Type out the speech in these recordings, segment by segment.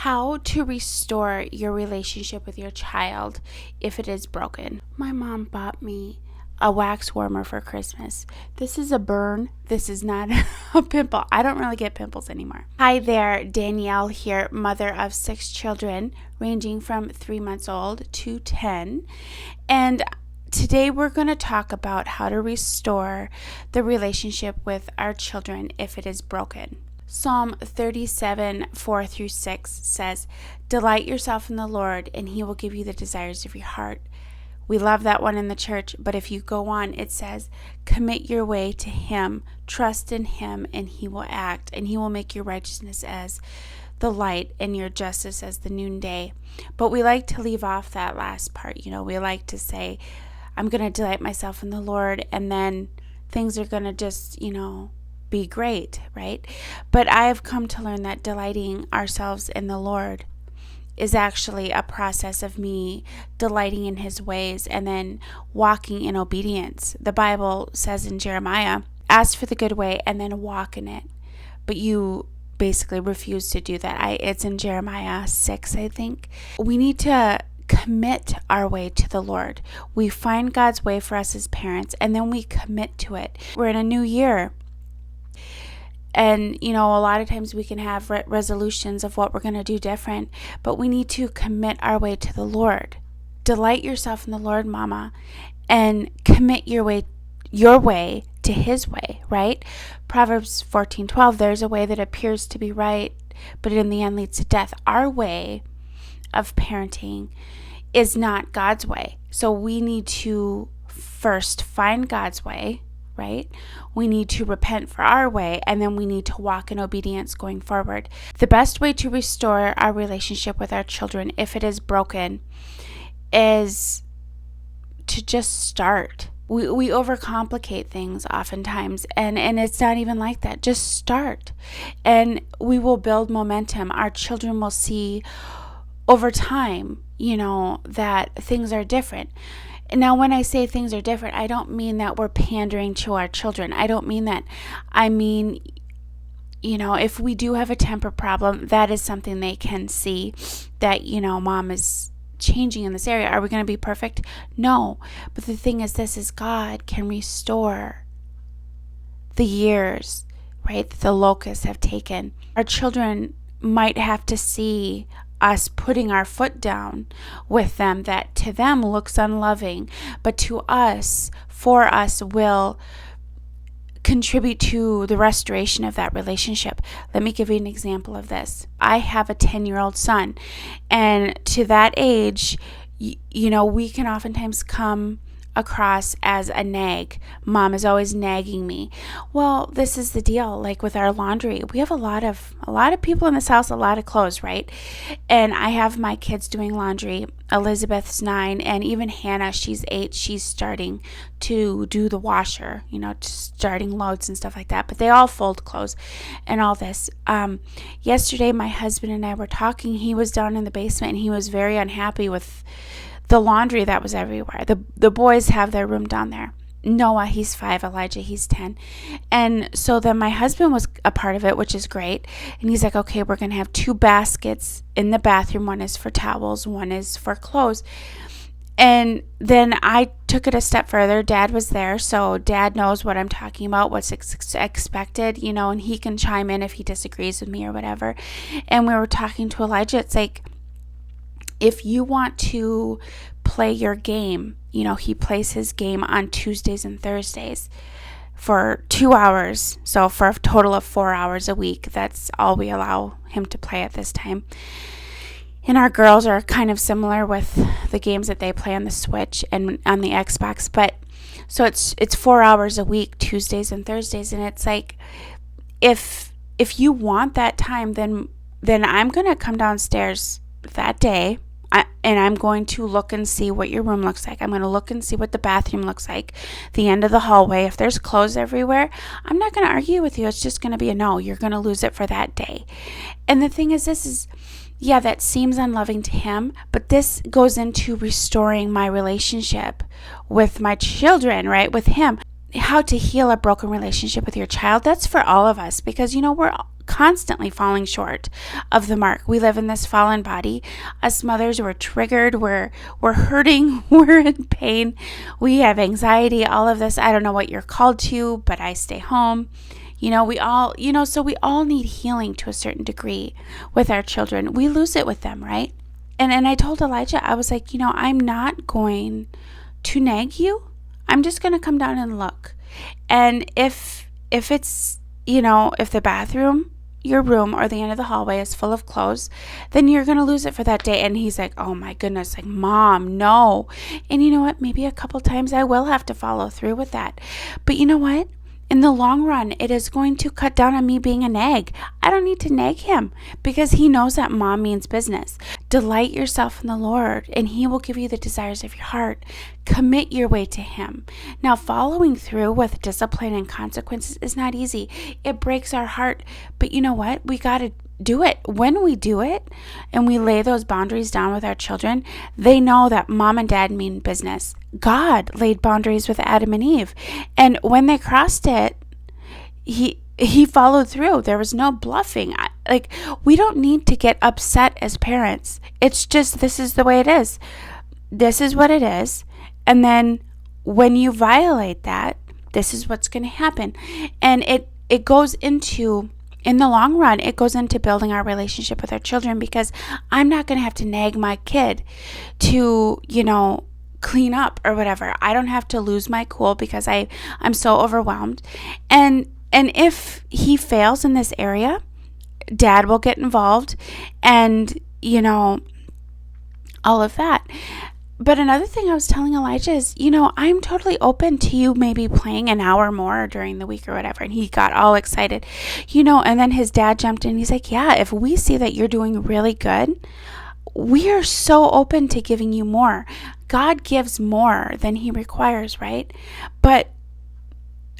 How to restore your relationship with your child if it is broken. My mom bought me a wax warmer for Christmas. This is a burn. This is not a pimple. I don't really get pimples anymore. Hi there, Danielle here, mother of 6 children ranging from 3 months old to 10. And today we're going to talk about how to restore the relationship with our children if it is broken. Psalm 37, 4-6 says, "Delight yourself in the Lord, and he will give you the desires of your heart." We love that one in the church, but if you go on, it says, "Commit your way to him, trust in him, and he will act, and he will make your righteousness as the light and your justice as the noonday." But we like to leave off that last part. We like to say, I'm going to delight myself in the Lord, and then things are going to just, be great, right? But I have come to learn that delighting ourselves in the Lord is actually a process of me delighting in his ways and then walking in obedience. The Bible says in Jeremiah, ask for the good way and then walk in it. But you basically refuse to do that. It's in Jeremiah 6, I think. We need to commit our way to the Lord. We find God's way for us as parents, and then we commit to it. We're in a new year. And, a lot of times we can have resolutions of what we're going to do different, but we need to commit our way to the Lord. Delight yourself in the Lord, Mama, and commit your way to his way, right? Proverbs 14:12, there's a way that appears to be right, but in the end leads to death. Our way of parenting is not God's way. So we need to first find God's way, right? We need to repent for our way, and then we need to walk in obedience going forward. The best way to restore our relationship with our children, if it is broken, is to just start. We overcomplicate things oftentimes, and it's not even like that. Just start, and we will build momentum. Our children will see over time, that things are different. Now, when I say things are different, I don't mean that we're pandering to our children. I don't mean that. I mean, if we do have a temper problem, that is something they can see that, mom is changing in this area. Are we going to be perfect? No. But the thing is, God can restore the years, right, that the locusts have taken. Our children might have to see us putting our foot down with them that to them looks unloving, but to us, for us, will contribute to the restoration of that relationship. Let me give you an example of this. I have a 10-year-old son, and to that age, we can oftentimes come across as a nag. Mom is always nagging me. Well, this is the deal. Like with our laundry, we have a lot of people in this house, a lot of clothes, right? And I have my kids doing laundry. Elizabeth's 9, and even Hannah, she's 8. She's starting to do the washer, starting loads and stuff like that. But they all fold clothes and all this. Yesterday, my husband and I were talking. He was down in the basement, and he was very unhappy with the laundry that was everywhere. The boys have their room down there. Noah, he's 5, Elijah, he's 10. And so then my husband was a part of it, which is great. And he's like, okay, we're going to have 2 baskets in the bathroom. One is for towels, one is for clothes. And then I took it a step further. Dad was there, so Dad knows what I'm talking about, what's expected, and he can chime in if he disagrees with me or whatever. And we were talking to Elijah. It's like, if you want to play your game, he plays his game on Tuesdays and Thursdays for 2 hours. So for a total of 4 hours a week, that's all we allow him to play at this time. And our girls are kind of similar with the games that they play on the Switch and on the Xbox. But so it's 4 hours a week, Tuesdays and Thursdays. And it's like, if you want that time, then I'm going to come downstairs that day, and I'm going to look and see what your room looks like. I'm going to look and see what the bathroom looks like, the end of the hallway. If there's clothes everywhere, I'm not going to argue with you. It's just going to be a no. You're going to lose it for that day. And the thing is, that seems unloving to him, but this goes into restoring my relationship with my children, right, with him. How to heal a broken relationship with your child, that's for all of us, because, we're constantly falling short of the mark. We live in this fallen body. Us mothers, we're triggered, we're hurting, we're in pain, we have anxiety, all of this. I don't know what you're called to, but I stay home. We all, so we all need healing to a certain degree with our children. We lose it with them, right? And I told Elijah, I was like, I'm not going to nag you. I'm just going to come down and look. And if it's, if the bathroom, your room, or the end of the hallway is full of clothes, then you're going to lose it for that day. And he's like, oh my goodness, like, Mom, no. And you know what? Maybe a couple times I will have to follow through with that. But you know what? In the long run, it is going to cut down on me being a nag. I don't need to nag him because he knows that Mom means business. Delight yourself in the Lord, and he will give you the desires of your heart. Commit your way to him. Now, following through with discipline and consequences is not easy. It breaks our heart. But you know what? We got to do it. When we do it and we lay those boundaries down with our children, they know that Mom and Dad mean business. God laid boundaries with Adam and Eve. And when they crossed it, he followed through. There was no bluffing. We don't need to get upset as parents. It's just, this is the way it is. This is what it is. And then when you violate that, this is what's going to happen. And it goes into, in the long run, it goes into building our relationship with our children, because I'm not going to have to nag my kid to, clean up or whatever. I don't have to lose my cool because I'm so overwhelmed. And if he fails in this area, Dad will get involved and, all of that. But another thing I was telling Elijah is, I'm totally open to you maybe playing an hour more during the week or whatever. And he got all excited, and then his dad jumped in. He's like, yeah, if we see that you're doing really good, we are so open to giving you more. God gives more than he requires, right? But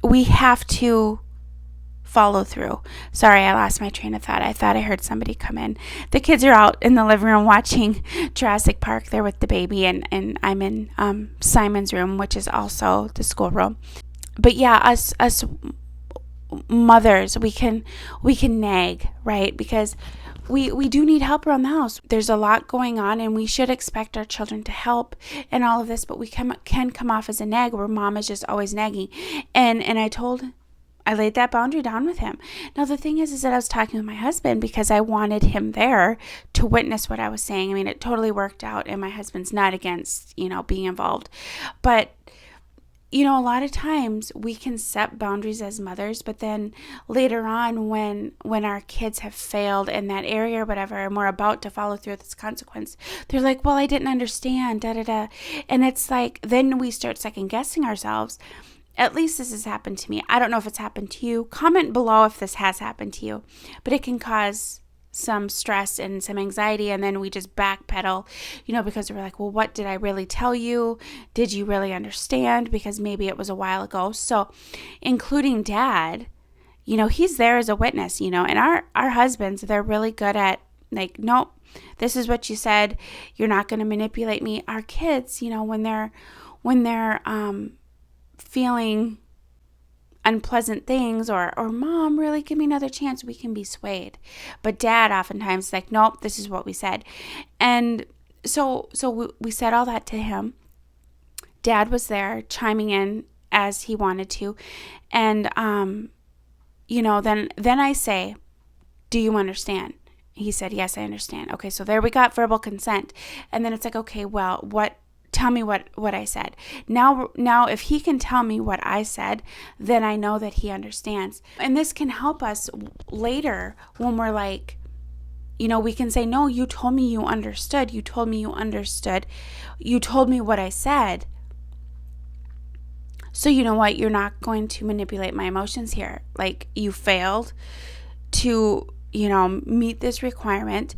we have to follow through. Sorry, I lost my train of thought. I thought I heard somebody come in. The kids are out in the living room watching Jurassic Park. They're with the baby, and I'm in Simon's room, which is also the school room. But yeah, us mothers, we can nag, right? Because we do need help around the house. There's a lot going on, and we should expect our children to help and all of this, but we can come off as a nag where Mom is just always nagging. And I laid that boundary down with him. Now, the thing is that I was talking with my husband because I wanted him there to witness what I was saying. I mean, it totally worked out, and my husband's not against, being involved. But, a lot of times we can set boundaries as mothers, but then later on when our kids have failed in that area or whatever, and we're about to follow through with this consequence, they're like, well, I didn't understand, da-da-da. And it's like, then we start second guessing ourselves. At least this has happened to me. I don't know if it's happened to you. Comment below if this has happened to you. But it can cause some stress and some anxiety, and then we just backpedal, because we're like, well, what did I really tell you? Did you really understand? Because maybe it was a while ago. So including Dad, he's there as a witness, and our husbands, they're really good at like, nope, this is what you said. You're not going to manipulate me. Our kids, when they're feeling unpleasant things or Mom, really give me another chance, we can be swayed. But Dad oftentimes is like, nope, this is what we said. And so we said all that to him. Dad was there chiming in as he wanted to. And then I say, do you understand? He said, yes, I understand. Okay, so there we got verbal consent. And then it's like, okay, well, tell me what I said. Now, if he can tell me what I said, then I know that he understands. And this can help us later when we're like, we can say, no, you told me you understood. You told me you understood. You told me what I said. So you know what? You're not going to manipulate my emotions here. Like, you failed to, meet this requirement.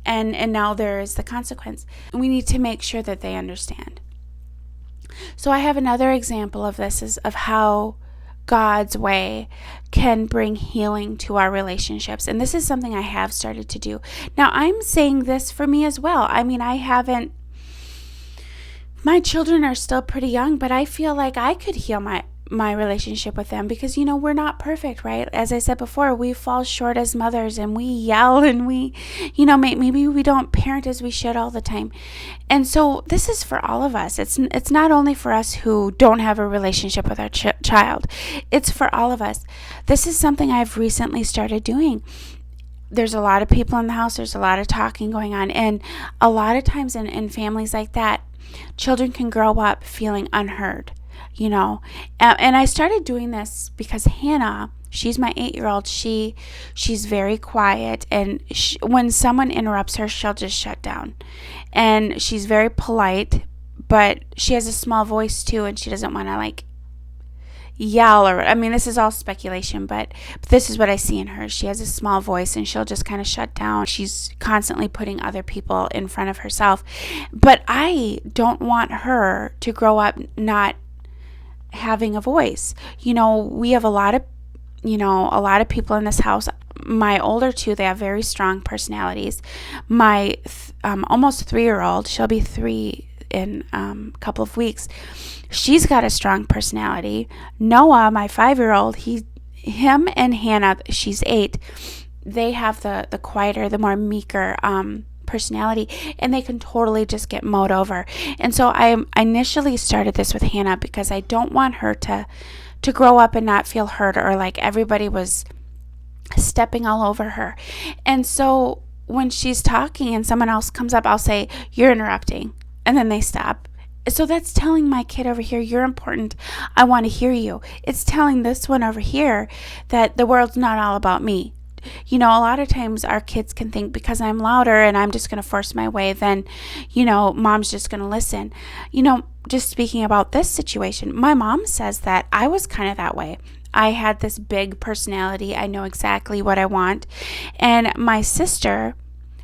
And now there is the consequence. We need to make sure that they understand. So I have another example of this, is of how God's way can bring healing to our relationships. And this is something I have started to do. Now, I'm saying this for me as well. I mean, my children are still pretty young, but I feel like I could heal my relationship with them, because we're not perfect, right? As I said before, we fall short as mothers, and we yell, and we maybe we don't parent as we should all the time. And so this is for all of us. It's not only for us who don't have a relationship with our child. It's for all of us. This is something I've recently started doing. There's a lot of people in the house, there's a lot of talking going on, and a lot of times in families like that, children can grow up feeling unheard. And I started doing this because Hannah, she's my 8-year-old. She's very quiet, and when someone interrupts her, she'll just shut down. And she's very polite, but she has a small voice too, and she doesn't want to yell, this is all speculation, but this is what I see in her. She has a small voice, and she'll just kind of shut down. She's constantly putting other people in front of herself. But I don't want her to grow up not having a voice. We have a lot of people in this house. My older two, they have very strong personalities. My almost 3-year-old, she'll be 3 in a couple of weeks. She's got a strong personality. Noah, my 5-year-old, him and Hannah, she's 8, they have the quieter, the more meeker personality, and they can totally just get mowed over. And so I initially started this with Hannah because I don't want her to grow up and not feel heard, or like everybody was stepping all over her. And so when she's talking and someone else comes up, I'll say, "You're interrupting," and then they stop. So that's telling my kid over here, "You're important. I want to hear you." It's telling this one over here that the world's not all about me. A lot of times our kids can think because I'm louder and I'm just going to force my way, then, mom's just going to listen. Just speaking about this situation, my mom says that I was kind of that way. I had this big personality. I know exactly what I want. And my sister,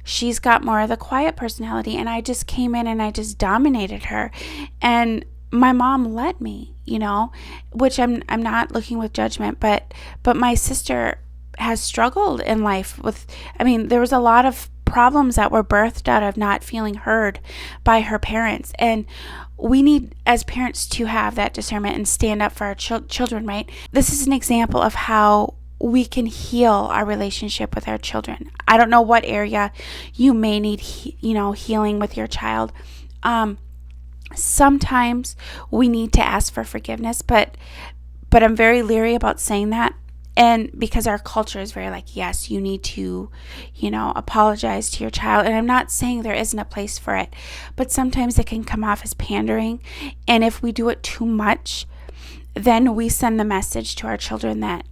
she's got more of the quiet personality, and I just came in and I just dominated her. And my mom let me, which I'm not looking with judgment, but my sister has struggled in life with, there was a lot of problems that were birthed out of not feeling heard by her parents. And we need, as parents, to have that discernment and stand up for our children, right? This is an example of how we can heal our relationship with our children. I don't know what area you may need, healing with your child. Sometimes we need to ask for forgiveness, but I'm very leery about saying that. And because our culture is very yes, you need to, apologize to your child. And I'm not saying there isn't a place for it, but sometimes it can come off as pandering. And if we do it too much, then we send the message to our children that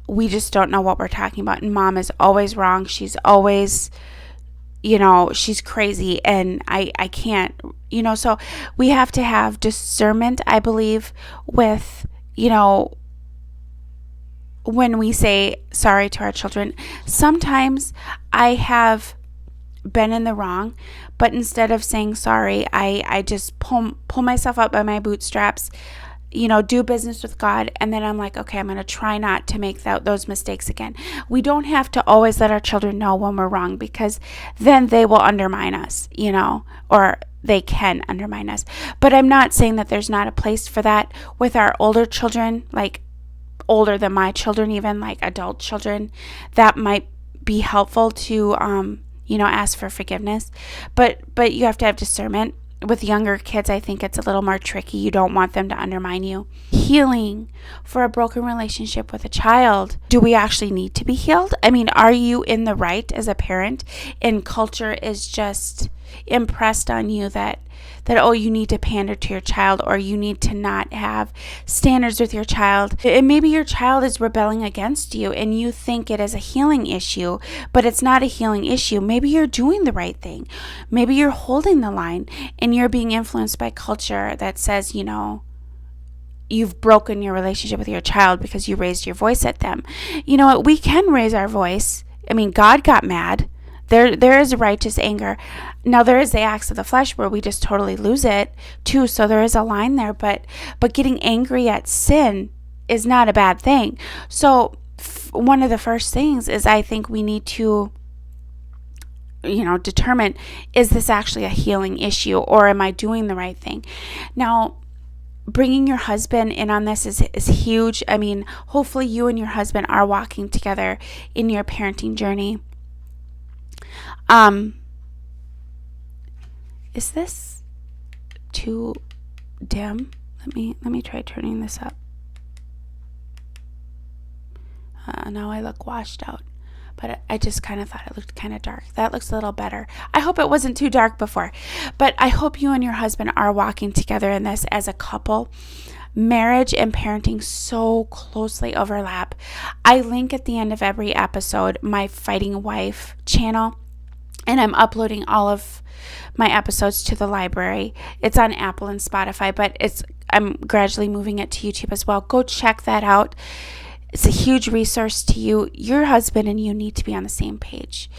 we just don't know what we're talking about. And mom is always wrong. She's always, she's crazy, and I can't, so we have to have discernment, I believe, with, when we say sorry to our children. Sometimes I have been in the wrong, but instead of saying sorry, I just pull myself up by my bootstraps, do business with God, and then I'm like, okay, I'm going to try not to make those mistakes again. We don't have to always let our children know when we're wrong, because then they will undermine us, or they can undermine us. But I'm not saying that there's not a place for that with our older children, older than my children, even adult children. That might be helpful to ask for forgiveness, but you have to have discernment. With younger kids, I think it's a little more tricky. You don't want them to undermine you. Healing for a broken relationship with a child. Do we actually need to be healed? Are you in the right as a parent, and culture is just impressed on you that you need to pander to your child, or you need to not have standards with your child. And maybe your child is rebelling against you and you think it is a healing issue, but it's not a healing issue. Maybe you're doing the right thing. Maybe you're holding the line, and you're being influenced by culture that says, you've broken your relationship with your child because you raised your voice at them. We can raise our voice. God got mad. There is righteous anger. Now, there is the acts of the flesh where we just totally lose it too. So there is a line there, but getting angry at sin is not a bad thing. So one of the first things is, I think we need to, determine, is this actually a healing issue, or am I doing the right thing? Now, bringing your husband in on this is huge. I mean, hopefully you and your husband are walking together in your parenting journey. Is this too dim? Let me try turning this up. Now I look washed out, but I just kind of thought it looked kind of dark. That looks a little better. I hope it wasn't too dark before, but I hope you and your husband are walking together in this as a couple. Marriage and parenting so closely overlap. I link at the end of every episode my Fighting Wife channel, and I'm uploading all of my episodes to the library. It's on Apple and Spotify, but I'm gradually moving it to YouTube as well. Go check that out. It's a huge resource to you. Your husband and you need to be on the same page.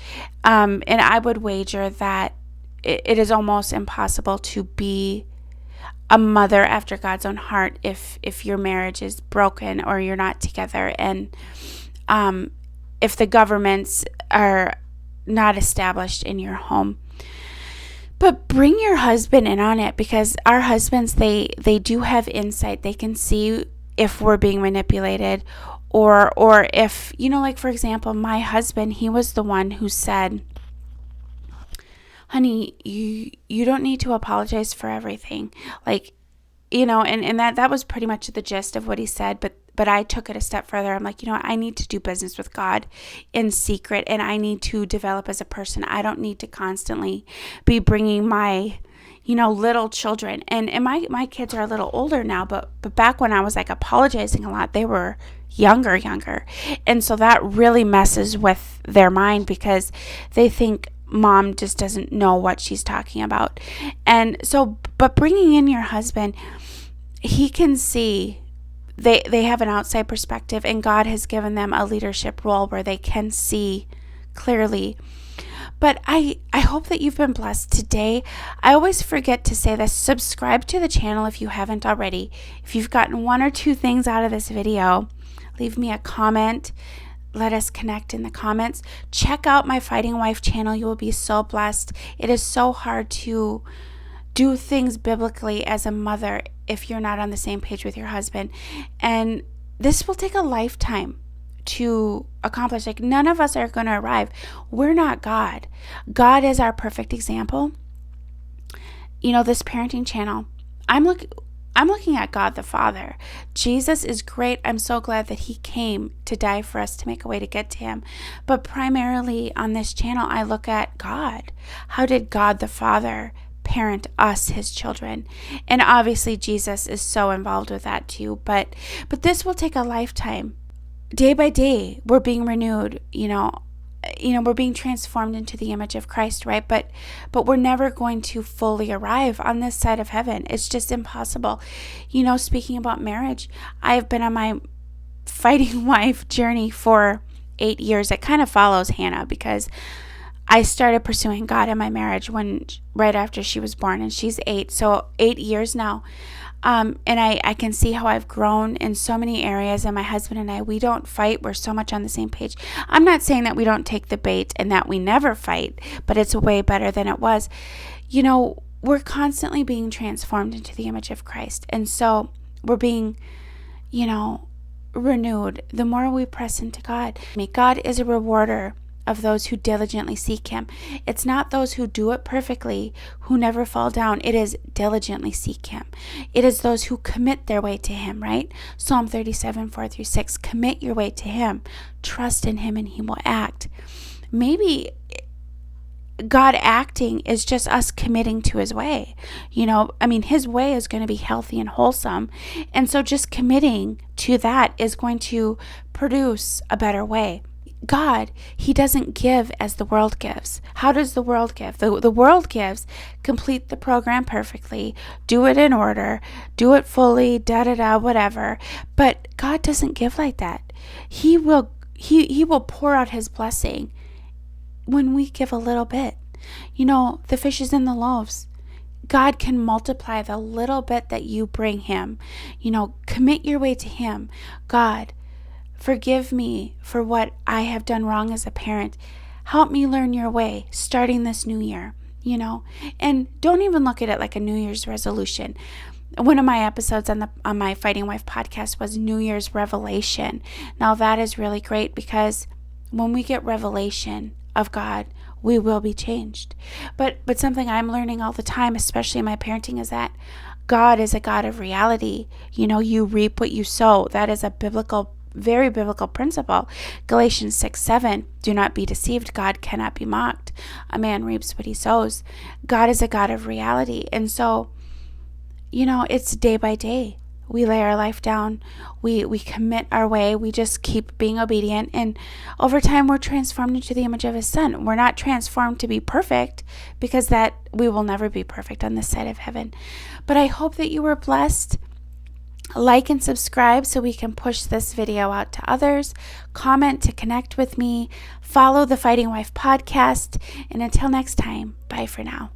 And I would wager that it is almost impossible to be a mother after God's own heart if your marriage is broken or you're not together, and if the governments are not established in your home. But bring your husband in on it, because our husbands, they do have insight. They can see if we're being manipulated, or if, like for example, my husband, he was the one who said, honey, you don't need to apologize for everything. Like, and that was pretty much the gist of what he said. But I took it a step further. I'm like, I need to do business with God in secret, and I need to develop as a person. I don't need to constantly be bringing my, little children. And my kids are a little older now, but back when I was like apologizing a lot, they were younger. And so that really messes with their mind, because they think mom just doesn't know what she's talking about. And so, but bringing in your husband, he can see. They have an outside perspective, and God has given them a leadership role where they can see clearly. But I hope that you've been blessed today. I always forget to say this. Subscribe to the channel if you haven't already. If you've gotten one or two things out of this video, leave me a comment. Let us connect in the comments. Check out my Fighting Wife channel. You will be so blessed. It is so hard to do things biblically as a mother if you're not on the same page with your husband. And this will take a lifetime to accomplish. Like, none of us are going to arrive. We're not God. God is our perfect example. This parenting channel, I'm looking at God the Father. Jesus is great. I'm so glad that he came to die for us, to make a way to get to him. But primarily on this channel, I look at God. How did God the Father parent us, his children? And obviously Jesus is so involved with that too, but this will take a lifetime. Day by day we're being renewed, we're being transformed into the image of Christ, right? But we're never going to fully arrive on this side of heaven. It's just impossible. Speaking about marriage, I've been on my Fighting Wife journey for 8 years. It kind of follows Hannah, because I started pursuing God in my marriage right after she was born, and she's 8, so 8 years now. And I can see how I've grown in so many areas, and my husband and I, we don't fight. We're so much on the same page. I'm not saying that we don't take the bait and that we never fight, but it's way better than it was. We're constantly being transformed into the image of Christ, and so we're being, renewed the more we press into God. God is a rewarder of those who diligently seek him. It's not those who do it perfectly, who never fall down. It is diligently seek him. It is those who commit their way to him, right? Psalm 37, 4-6. Commit your way to him. Trust in him and he will act. Maybe God acting is just us committing to his way. His way is going to be healthy and wholesome. And so just committing to that is going to produce a better way. God, he doesn't give as the world gives. How does the world give? The world gives, complete the program perfectly, do it in order, do it fully, whatever. But God doesn't give like that. He will pour out his blessing when we give a little bit. The fishes and the loaves. God can multiply the little bit that you bring him. Commit your way to him. God, forgive me for what I have done wrong as a parent. Help me learn your way starting this new year, And don't even look at it like a New Year's resolution. One of my episodes on my Fighting Wife podcast was New Year's revelation. Now that is really great, because when we get revelation of God, we will be changed. But something I'm learning all the time, especially in my parenting, is that God is a God of reality. You reap what you sow. That is a very biblical principle. Galatians 6:7, do not be deceived. God cannot be mocked. A man reaps what he sows. God is a God of reality. And so, it's day by day. We lay our life down. We commit our way. We just keep being obedient. And over time, we're transformed into the image of His Son. We're not transformed to be perfect, because that we will never be perfect on this side of heaven. But I hope that you were blessed. Like and subscribe so we can push this video out to others. Comment to connect with me. Follow the Fighting Wife podcast. And until next time, bye for now.